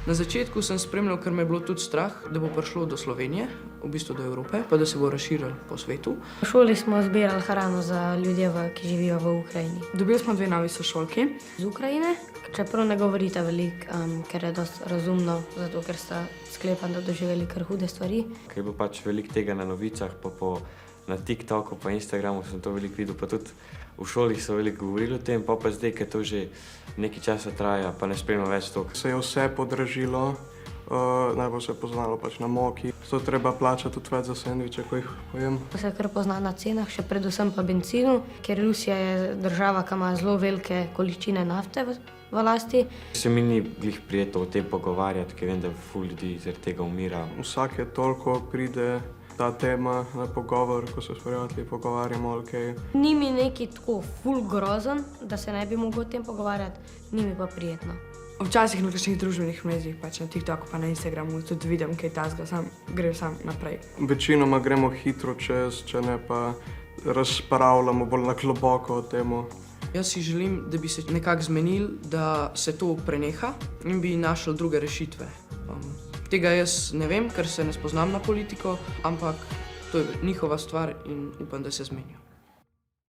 Na začetku sem spremljal, ker me je bilo tudi strah, da bo prišlo do Slovenije, v bistvu do Evrope, pa da se bo razširilo po svetu. V šoli smo zbirali hrano za ljudi, ki živijo v Ukrajini. Dobili smo 2 novi sošolki. Z Ukrajine, čeprav ne govorite veliko, ker je dosti razumno, zato ker sta sklepam, da doživeli kar hude stvari. Ker je bilo pač veliko tega na novicah, pa na TikToku, pa Instagramu sem to veliko videl, pa tudi v šoli so veliko govorili o tem, pa zdaj, ker to že nekaj časa traja, pa ne spremljam več to. Se je vse podražilo, najbolj se je poznalo pač na moki. Zato treba plačati tudi več za sendviče, ko jih pojem. Se kar pozna na cenah, še predvsem pa benzinu, ker Rusija je država, ki ima zelo velike količine nafte v lasti. Se mi ni glih prijetno o tem pogovarjati, ker vem, da ful ljudi zaradi tega umira. Vsake toliko pride ta tema na pogovor, ko se s prijatelji pogovarjamo ali kaj. Ni mi neki tako ful grozen, da se ne bi mogel o tem pogovarjati, ni mi pa prijetno. Včasih na kakšnih družbenih mrežah, pač na TikToku pa na Instagramu, tudi vidim kaj tazga, grem sam naprej. Večinoma gremo hitro čez, če ne pa razpravljamo bolj na globoko o tem. Jaz si želim, da bi se nekako zmenili, da se to preneha in bi našli druge rešitve. Tega jaz ne vem, ker se ne spoznam na politiko, ampak to je njihova stvar in upam, da se zmenijo.